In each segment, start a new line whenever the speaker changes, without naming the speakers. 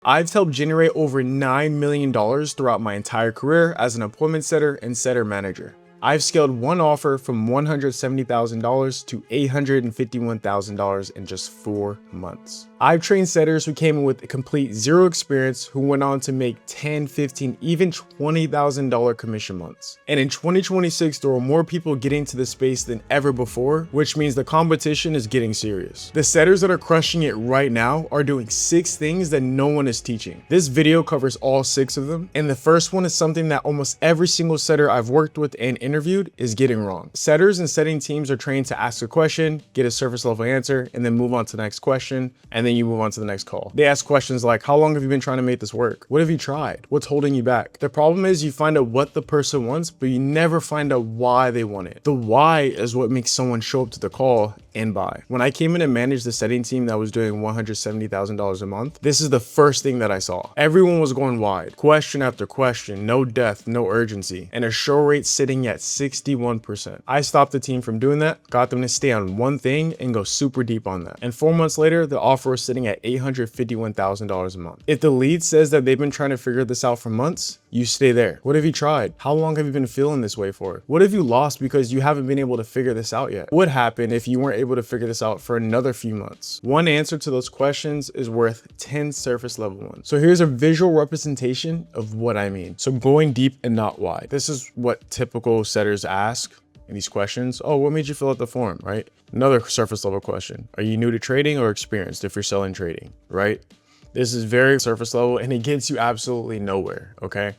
I've helped generate over $9 million throughout my entire career as an appointment setter and setter manager. I've scaled one offer from $170,000 to $851,000 in just 4 months. I've trained setters who came in with a complete zero experience who went on to make $10, $15, even $20,000 commission months. And in 2026, there are more people getting to the space than ever before, which means the competition is getting serious. The setters that are crushing it right now are doing 6 things that no one is teaching. This video covers all 6 of them, and the first one is something that almost every single setter I've worked with and interviewed is getting wrong. Setters and setting teams are trained to ask a question, get a surface level answer, and then move on to the next question, and then you move on to the next call. They ask questions like, how long have you been trying to make this work? What have you tried? What's holding you back? The problem is you find out what the person wants, but you never find out why they want it. The why is what makes someone show up to the call and buy. When I came in and managed the setting team that was doing $170,000 a month, this is the first thing that I saw. Everyone was going wide, question after question, no depth, no urgency, and a show rate sitting at 61%. I stopped the team from doing that, got them to stay on one thing and go super deep on that. And 4 months later, the offer was sitting at $851,000 a month. If the lead says that they've been trying to figure this out for months, you stay there. What have you tried? How long have you been feeling this way for? What have you lost because you haven't been able to figure this out yet? What happened if you weren't able to figure this out for another few months? One answer to those questions is worth 10 surface level ones. So here's a visual representation of what I mean. So going deep and not wide. This is what typical setters ask in these questions. Oh, what made you fill out the form, right? Another surface level question. Are you new to trading or experienced if you're selling trading, right? This is very surface level and it gets you absolutely nowhere, okay?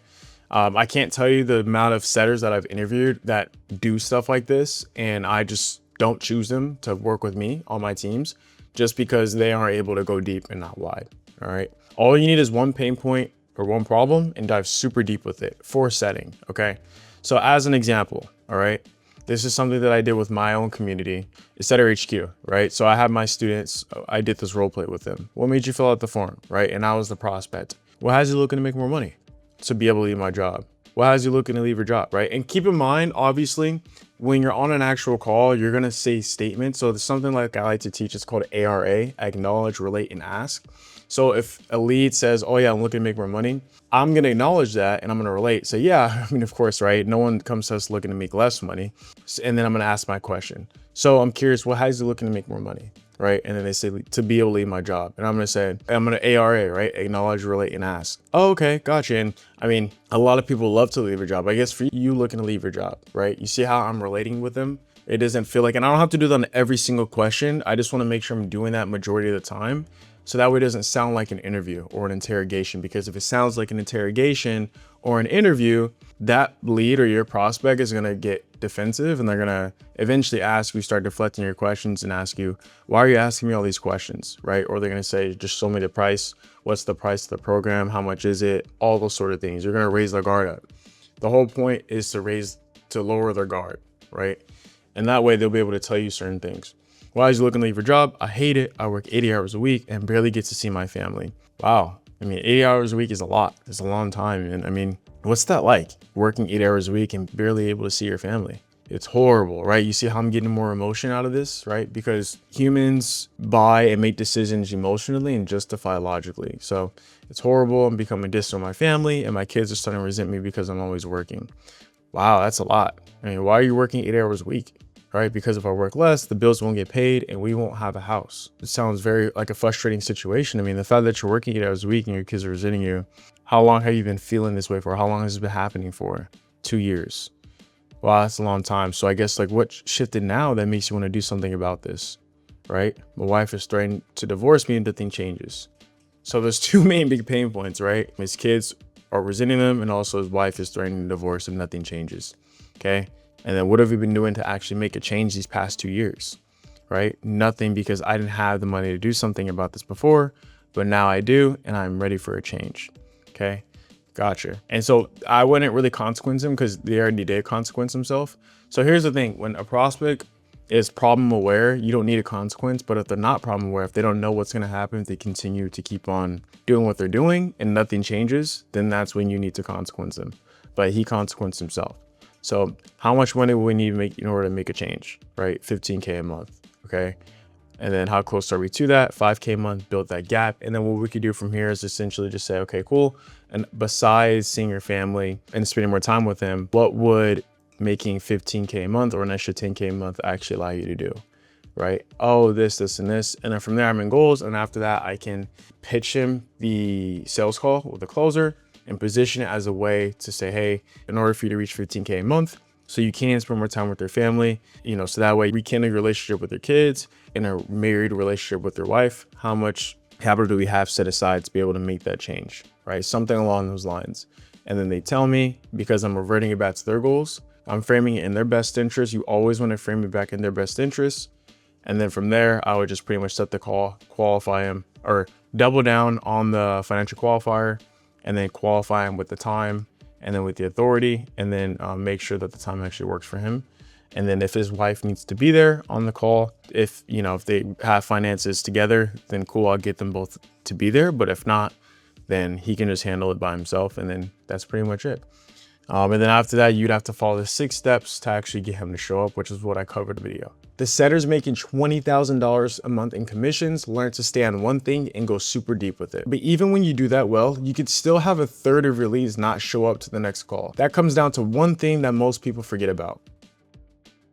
I can't tell you the amount of setters that I've interviewed that do stuff like this, and I just don't choose them to work with me on my teams just because they aren't able to go deep and not wide, all right? All you need is one pain point or one problem and dive super deep with it for setting, okay? So as an example, all right? This is something that I did with my own community. It's Setter HQ, right? So I had my students, I did this role play with them. What made you fill out the form, right? And I was the prospect. What has you looking to make more money? To be able to leave my job. What has you looking to leave your job, right? And keep in mind, obviously, when you're on an actual call, you're gonna say statements. So there's something like I like to teach, it's called ARA, acknowledge, relate, and ask. So if a lead says, oh yeah, I'm looking to make more money, I'm gonna acknowledge that and I'm gonna relate. So yeah, I mean, of course, right? No one comes to us looking to make less money. And then I'm gonna ask my question. So I'm curious, what has you looking to make more money? Right? And then they say to be able to leave my job. And I'm going to say, I'm going to ARA, right? Acknowledge, relate, and ask. Oh, okay. Gotcha. And I mean, a lot of people love to leave a job. I guess for you looking to leave your job, right? You see how I'm relating with them? It doesn't feel like, and I don't have to do that on every single question. I just want to make sure I'm doing that majority of the time. So that way it doesn't sound like an interview or an interrogation, because if it sounds like an interrogation or an interview, that lead or your prospect is going to get defensive and they're going to eventually ask you, start deflecting your questions and ask you, why are you asking me all these questions, right? Or they're going to say, just show me the price. What's the price of the program? How much is it? All those sort of things. You're going to raise their guard up. The whole point is to lower their guard, right? And that way they'll be able to tell you certain things. Why is you looking to leave your job? I hate it. I work 80 hours a week and barely get to see my family. Wow. I mean, 80 hours a week is a lot. It's a long time. And I mean, what's that like? Working 8 hours a week and barely able to see your family. It's horrible, right? You see how I'm getting more emotion out of this, right? Because humans buy and make decisions emotionally and justify logically. So it's horrible. I'm becoming distant with my family and my kids are starting to resent me because I'm always working. Wow, that's a lot. I mean, why are you working 8 hours a week? Right? Because if I work less, the bills won't get paid and we won't have a house. It sounds very like a frustrating situation. I mean, the fact that you're working 8 hours a week and your kids are resenting you, how long have you been feeling this way for? How long has this been happening for? 2 years. Wow, that's a long time. So I guess like what shifted now that makes you want to do something about this, right? My wife is threatening to divorce me and nothing changes. So there's 2 main big pain points, right? His kids are resenting him and also his wife is threatening to divorce and nothing changes, okay? And then what have we been doing to actually make a change these past 2 years, right? Nothing, because I didn't have the money to do something about this before, but now I do, and I'm ready for a change, okay? Gotcha. And so I wouldn't really consequence him because they already did consequence himself. So here's the thing, when a prospect is problem aware, you don't need a consequence, but if they're not problem aware, if they don't know what's going to happen, if they continue to keep on doing what they're doing and nothing changes, then that's when you need to consequence them. But he consequenced himself. So how much money will we need to make in order to make a change, right? 15K a month, okay? And then how close are we to that? 5K a month, build that gap. And then what we could do from here is essentially just say, okay, cool. And besides seeing your family and spending more time with them, what would making 15K a month or an extra 10K a month actually allow you to do? Right? Oh, this, and this. And then from there, I'm in goals. And after that, I can pitch him the sales call with the closer and position it as a way to say, hey, in order for you to reach 15K a month, so you can spend more time with their family, so that way rekindle your relationship with your kids and a married relationship with your wife, how much capital do we have set aside to be able to make that change, right? Something along those lines. And then they tell me, because I'm reverting it back to their goals, I'm framing it in their best interest. You always want to frame it back in their best interest. And then from there, I would just pretty much set the call, qualify him, or double down on the financial qualifier, and then qualify him with the time, and then with the authority, and then make sure that the time actually works for him. And then if his wife needs to be there on the call, if they have finances together, then cool, I'll get them both to be there. But if not, then he can just handle it by himself. And then that's pretty much it. And then after that, you'd have to follow the 6 steps to actually get him to show up, which is what I covered in the video. The setter's making $20,000 a month in commissions, learn to stay on one thing and go super deep with it. But even when you do that well, you could still have a third of your leads not show up to the next call. That comes down to one thing that most people forget about.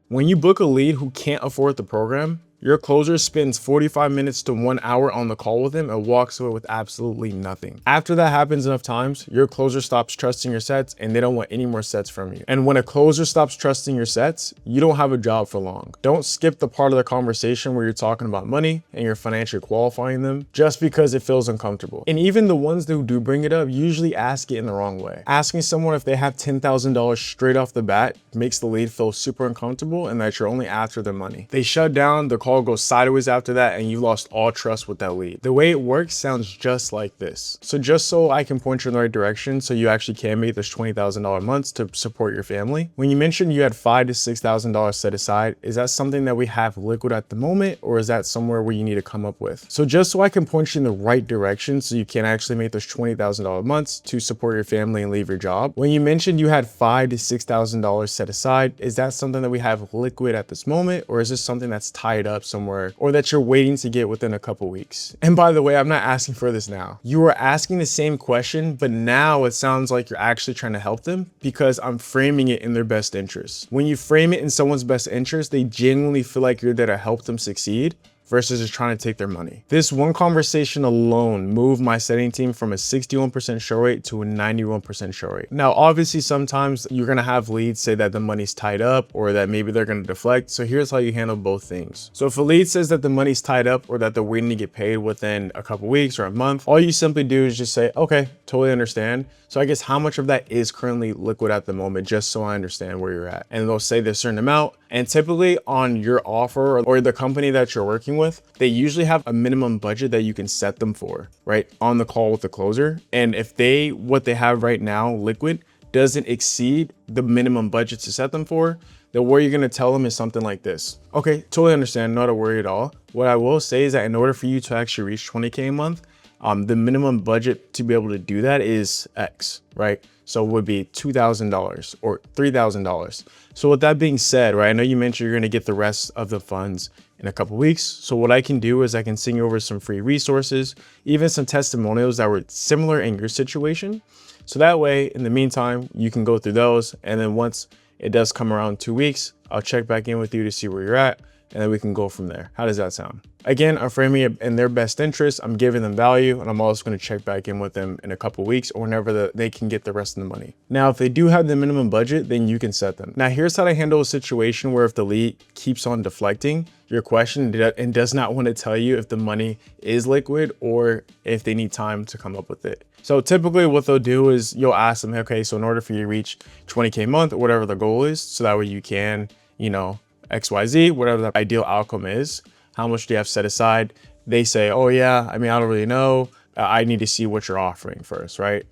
When you book a lead who can't afford the program, your closer spends 45 minutes to 1 hour on the call with him and walks away with absolutely nothing. After that happens enough times, your closer stops trusting your sets and they don't want any more sets from you. And when a closer stops trusting your sets, you don't have a job for long. Don't skip the part of the conversation where you're talking about money and you're financially qualifying them just because it feels uncomfortable. And even the ones who do bring it up usually ask it in the wrong way. Asking someone if they have $10,000 straight off the bat makes the lead feel super uncomfortable and that you're only after their money. They shut down, the call goes sideways after that, and you lost all trust with that lead. The way it works sounds just like this. So just so I can point you in the right direction so you actually can make this $20,000 months to support your family. When you mentioned you had $5,000 to $6,000 set aside, is that something that we have liquid at the moment, or is that somewhere where you need to come up with? So just so I can point you in the right direction so you can actually make those $20,000 months to support your family and leave your job. When you mentioned you had $5,000 to $6,000 set aside, is that something that we have liquid at this moment, or is this something that's tied up somewhere or that you're waiting to get within a couple weeks? And by the way, I'm not asking for this now. You are asking the same question, but now it sounds like you're actually trying to help them because I'm framing it in their best interest. When you frame it in someone's best interest, they genuinely feel like you're there to help them succeed versus just trying to take their money. This one conversation alone moved my setting team from a 61% show rate to a 91% show rate. Now, obviously, sometimes you're gonna have leads say that the money's tied up or that maybe they're gonna deflect. So here's how you handle both things. So if a lead says that the money's tied up or that they're waiting to get paid within a couple weeks or a month, all you simply do is just say, okay, totally understand. So I guess how much of that is currently liquid at the moment, just so I understand where you're at. And they'll say there's a certain amount. And typically on your offer or the company that you're working with, they usually have a minimum budget that you can set them for, right? On the call with the closer. And if what they have right now, liquid, doesn't exceed the minimum budget to set them for, then what you're gonna tell them is something like this. Okay, totally understand, not a worry at all. What I will say is that in order for you to actually reach 20K a month, the minimum budget to be able to do that is X, right? So it would be $2,000 or $3,000. So with that being said, right, I know you mentioned you're gonna get the rest of the funds in a couple weeks. So what I can do is I can send you over some free resources, even some testimonials that were similar in your situation. So that way, in the meantime, you can go through those. And then once it does come around 2 weeks, I'll check back in with you to see where you're at. And then we can go from there. How does that sound? Again, I'm framing it in their best interest. I'm giving them value, and I'm also going to check back in with them in a couple weeks or whenever they can get the rest of the money. Now, if they do have the minimum budget, then you can set them. Now, here's how to handle a situation where if the lead keeps on deflecting your question and does not want to tell you if the money is liquid or if they need time to come up with it. So typically what they'll do is you'll ask them, okay, so in order for you to reach 20K a month or whatever the goal is, so that way you can, XYZ, whatever the ideal outcome is, how much do you have set aside? They say, oh yeah, I mean, I don't really know. I need to see what you're offering first, right?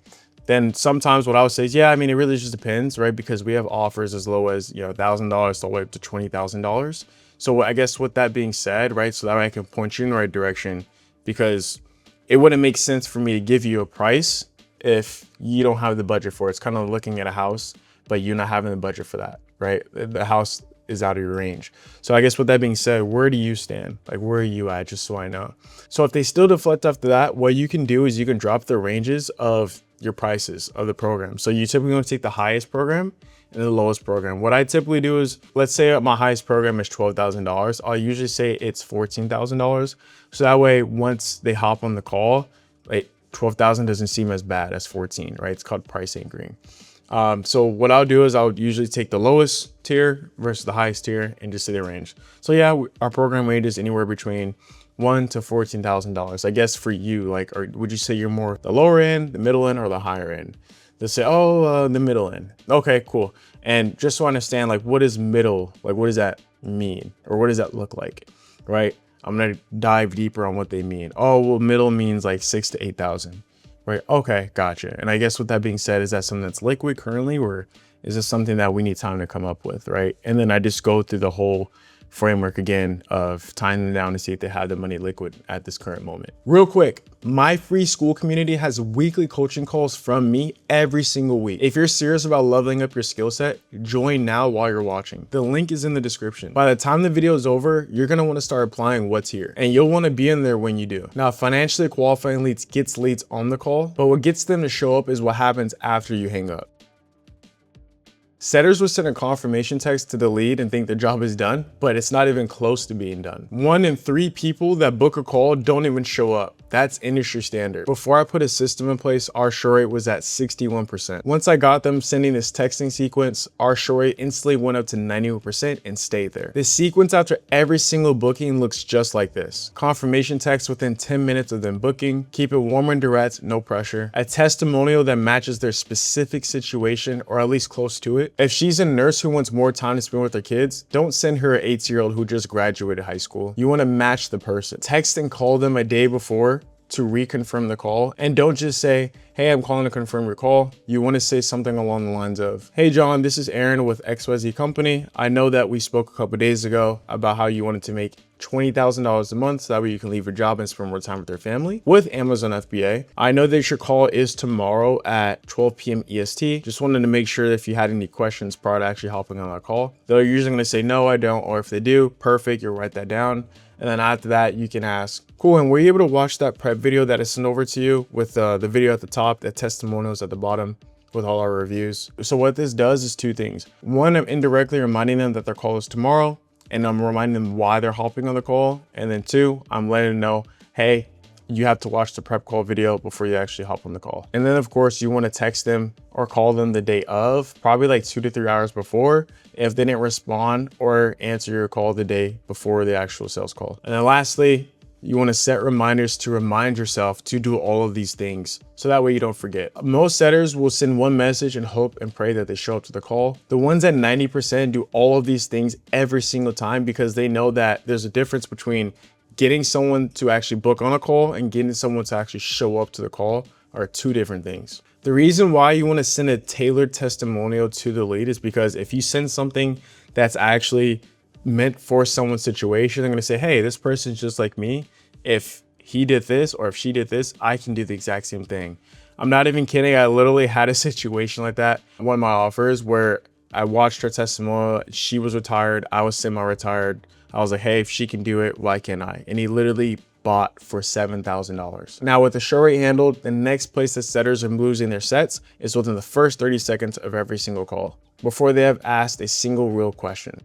Then sometimes what I would say is, yeah, I mean, it really just depends, right? Because we have offers as low as, $1,000 all the way up to $20,000. So I guess with that being said, right? So that way I can point you in the right direction, because it wouldn't make sense for me to give you a price if you don't have the budget for it. It's kind of looking at a house, but you're not having the budget for that, right? The house is out of your range. So I guess with that being said, where do you stand? Like, where are you at, just so I know? So if they still deflect after that, what you can do is you can drop the ranges of your prices of the program. So you typically want to take the highest program and the lowest program. What I typically do is, let's say my highest program is $12,000. I'll usually say it's $14,000. So that way, once they hop on the call, like 12,000 doesn't seem as bad as 14, right? It's called price anchoring. So what I'll do is I'll usually take the lowest tier versus the highest tier and just say the range. So yeah, our program range is anywhere between $1,000 to $14,000. I guess for you, like, or would you say you're more the lower end, the middle end, or the higher end? They say, oh, the middle end. Okay, cool. And just so I understand, like, what is middle? Like, what does that mean? Or what does that look like, right? I'm gonna dive deeper on what they mean. Oh, well, middle means like 6,000 to 8,000, right? Okay, gotcha. And I guess with that being said, is that something that's liquid currently, or is this something that we need time to come up with, right? And then I just go through the whole framework again of tying them down to see if they have the money liquid at this current moment. Real quick, my free school community has weekly coaching calls from me every single week. If you're serious about leveling up your skill set, join now while you're watching. The link is in the description. By the time the video is over, you're gonna wanna start applying what's here, and you'll wanna be in there when you do. Now, financially qualifying leads gets leads on the call, but what gets them to show up is what happens after you hang up. Setters will send a confirmation text to the lead and think the job is done, but it's not even close to being done. 1 in 3 people that book a call don't even show up. That's industry standard. Before I put a system in place, our show rate was at 61%. Once I got them sending this texting sequence, our show rate instantly went up to 91% and stayed there. This sequence after every single booking looks just like this. Confirmation text within 10 minutes of them booking, keep it warm and direct, no pressure. A testimonial that matches their specific situation or at least close to it. If she's a nurse who wants more time to spend with her kids, don't send her an 8-year-old who just graduated high school. You want to match the person. Text and call them a day before to reconfirm the call, and don't just say, hey, I'm calling to confirm your call. You want to say something along the lines of, hey John, this is Aaron with XYZ company. I know that we spoke a couple days ago about how you wanted to make $20,000 a month so that way you can leave your job and spend more time with your family with Amazon FBA. I know that your call is tomorrow at 12 p.m. EST. Just wanted to make sure that if you had any questions prior to actually hopping on that call. They're usually going to say, no, I don't. Or if they do, perfect, you'll write that down. And then after that, you can ask, cool, and were you able to watch that prep video that I sent over to you with the video at the top, the testimonials at the bottom with all our reviews? So what this does is 2 things. 1, I'm indirectly reminding them that their call is tomorrow, and I'm reminding them why they're hopping on the call. And then 2, I'm letting them know, hey, you have to watch the prep call video before you actually hop on the call. And then of course you want to text them or call them the day of, probably like 2 to 3 hours before, if they didn't respond or answer your call the day before the actual sales call. And then lastly, you want to set reminders to remind yourself to do all of these things so that way you don't forget. Most setters will send one message and hope and pray that they show up to the call. The ones at 90% do all of these things every single time because they know that there's a difference between getting someone to actually book on a call and getting someone to actually show up to the call are 2 different things. The reason why you want to send a tailored testimonial to the lead is because if you send something that's actually meant for someone's situation, they're going to say, hey, this person's just like me. If he did this or if she did this, I can do the exact same thing. I'm not even kidding. I literally had a situation like that. One of my offers where I watched her testimonial. She was retired. I was semi-retired. I was like, hey, if she can do it, why can't I? And he literally bought for $7,000. Now with the show rate handled, the next place that setters are losing their sets is within the first 30 seconds of every single call before they have asked a single real question.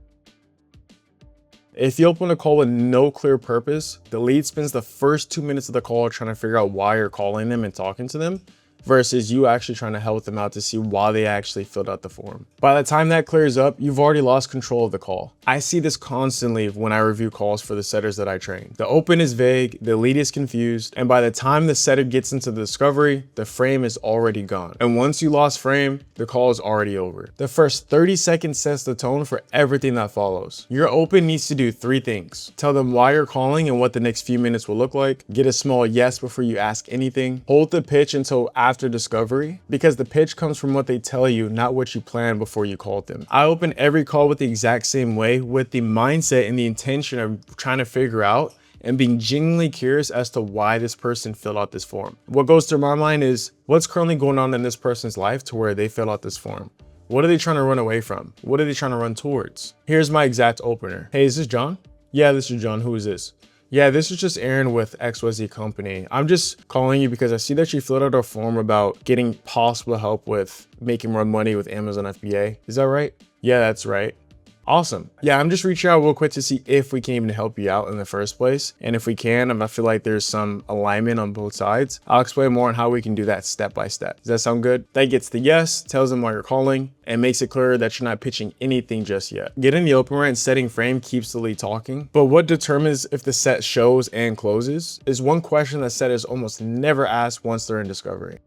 If you open a call with no clear purpose, the lead spends the first 2 minutes of the call trying to figure out why you're calling them and talking to them versus you actually trying to help them out to see why they actually filled out the form. By the time that clears up, you've already lost control of the call. I see this constantly when I review calls for the setters that I train. The open is vague, the lead is confused, and by the time the setter gets into the discovery, the frame is already gone. And once you lost frame, the call is already over. The first 30 seconds sets the tone for everything that follows. Your open needs to do 3 things. Tell them why you're calling and what the next few minutes will look like. Get a small yes before you ask anything. Hold the pitch until after discovery, because the pitch comes from what they tell you, not what you planned before you called them. I open every call with the exact same way, with the mindset and the intention of trying to figure out and being genuinely curious as to why this person filled out this form. What goes through my mind is what's currently going on in this person's life to where they fill out this form. What are they trying to run away from? What are they trying to run towards? Here's my exact opener. Hey, is this John? Yeah, this is John. Who is this? Yeah, this is just Aaron with XYZ Company. I'm just calling you because I see that you filled out a form about getting possible help with making more money with Amazon FBA. Is that right? Yeah, that's right. Awesome. Yeah, I'm just reaching out real quick to see if we can even help you out in the first place. And if we can, I feel like there's some alignment on both sides. I'll explain more on how we can do that step by step. Does that sound good? That gets the yes, tells them why you're calling, and makes it clear that you're not pitching anything just yet. Getting the open rate and setting frame keeps the lead talking. But what determines if the set shows and closes is one question that setters almost never ask once they're in discovery.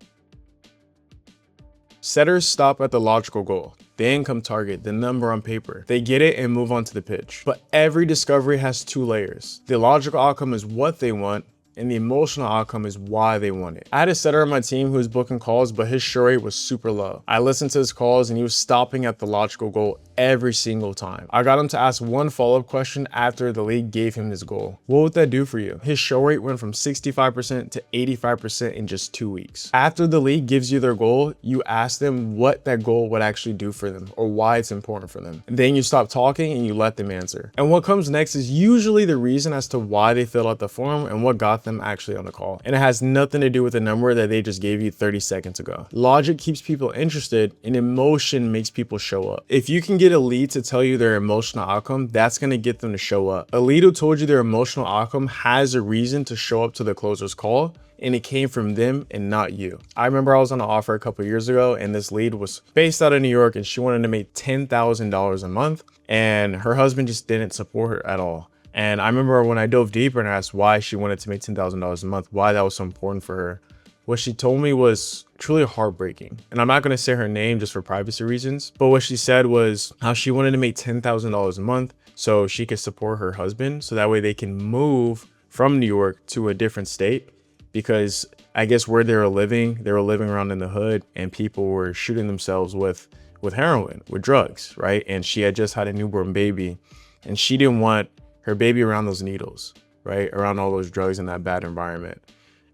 Setters stop at the logical goal, the income target, the number on paper. They get it and move on to the pitch. But every discovery has two layers. The logical outcome is what they want, and the emotional outcome is why they want it. I had a setter on my team who was booking calls, but his show rate was super low. I listened to his calls and he was stopping at the logical goal every single time. I got him to ask one follow-up question after the lead gave him his goal. What would that do for you? His show rate went from 65% to 85% in just 2 weeks. After the lead gives you their goal, you ask them what that goal would actually do for them or why it's important for them. And then you stop talking and you let them answer. And what comes next is usually the reason as to why they filled out the form and what got them actually on the call. And it has nothing to do with the number that they just gave you 30 seconds ago. Logic keeps people interested and emotion makes people show up. If you can get a lead to tell you their emotional outcome, that's going to get them to show up. A lead who told you their emotional outcome has a reason to show up to the closer's call, and it came from them and not you. I remember I was on an offer a couple years ago and this lead was based out of New York and she wanted to make $10,000 a month and her husband just didn't support her at all. And I remember when I dove deeper and asked why she wanted to make $10,000 a month, why that was so important for her, what she told me was truly heartbreaking. And I'm not going to say her name just for privacy reasons, but what she said was how she wanted to make $10,000 a month so she could support her husband so that way they can move from New York to a different state, because I guess where they were living around in the hood and people were shooting themselves with heroin, with drugs, right? And she had just had a newborn baby and she didn't want her baby around those needles, right? Around all those drugs in that bad environment.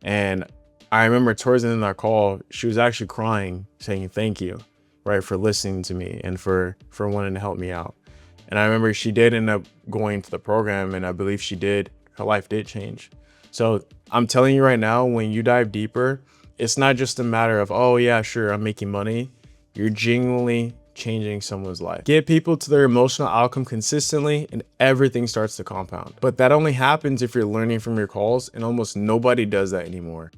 And I remember towards the end of our call, she was actually crying, saying thank you, right, for listening to me and for wanting to help me out. And I remember she did end up going to the program, and I believe she did. Her life did change. So I'm telling you right now, when you dive deeper, it's not just a matter of, oh yeah, sure, I'm making money. You're genuinely changing someone's life. Get people to their emotional outcome consistently and everything starts to compound. But that only happens if you're learning from your calls, and almost nobody does that anymore.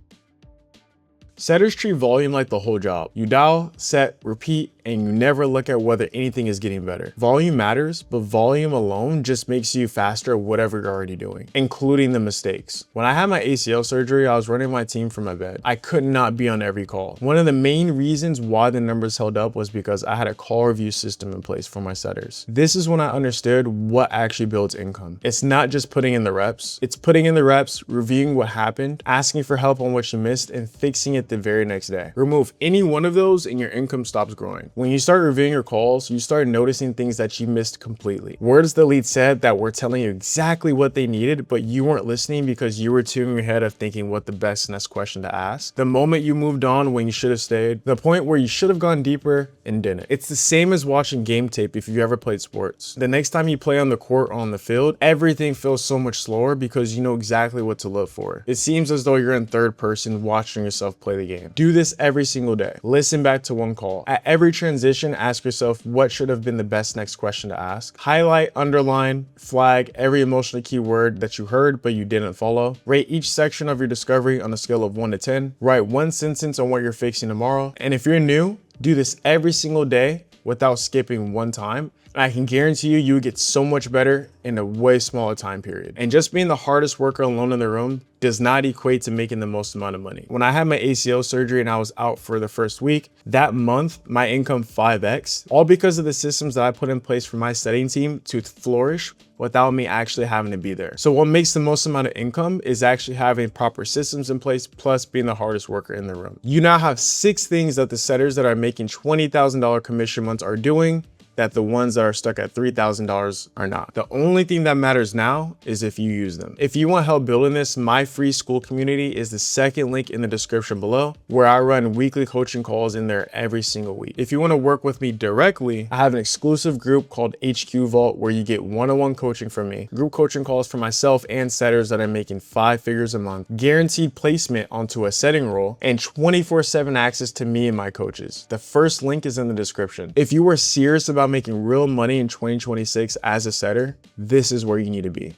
Setters treat volume like the whole job. You dial, set, repeat, and you never look at whether anything is getting better. Volume matters, but volume alone just makes you faster at whatever you're already doing, including the mistakes. When I had my ACL surgery, I was running my team from my bed. I could not be on every call. One of the main reasons why the numbers held up was because I had a call review system in place for my setters. This is when I understood what actually builds income. It's not just putting in the reps. It's putting in the reps, reviewing what happened, asking for help on what you missed, and fixing it the very next day. Remove any one of those and your income stops growing. When you start reviewing your calls, you start noticing things that you missed completely. Words the lead said that were telling you exactly what they needed, but you weren't listening because you were too in your head of thinking what the best next question to ask. The moment you moved on when you should have stayed. The point where you should have gone deeper and didn't. It's the same as watching game tape if you've ever played sports. The next time you play on the court or on the field, everything feels so much slower because you know exactly what to look for. It seems as though you're in third person watching yourself play the game. Do this every single day. Listen back to one call. At every transition, ask yourself what should have been the best next question to ask. Highlight, underline, flag every emotional keyword that you heard but you didn't follow. Rate each section of your discovery on a scale of 1 to 10. Write one sentence on what you're fixing tomorrow. And if you're new, do this every single day without skipping one time. And I can guarantee you, you would get so much better in a way smaller time period. And just being the hardest worker alone in the room does not equate to making the most amount of money. When I had my ACL surgery and I was out for the first week, that month, my income 5x, all because of the systems that I put in place for my setting team to flourish without me actually having to be there. So what makes the most amount of income is actually having proper systems in place, plus being the hardest worker in the room. You now have 6 things that the setters that are making $20,000 commission months are doing that the ones that are stuck at $3,000 are not. The only thing that matters now is if you use them. If you want help building this, my free school community is the second link in the description below, where I run weekly coaching calls in there every single week. If you want to work with me directly, I have an exclusive group called HQ Vault where you get one-on-one coaching from me, group coaching calls for myself and setters that are making 5 figures a month, guaranteed placement onto a setting role, and 24/7 access to me and my coaches. The first link is in the description. If you are serious about making real money in 2026 as a setter, this is where you need to be.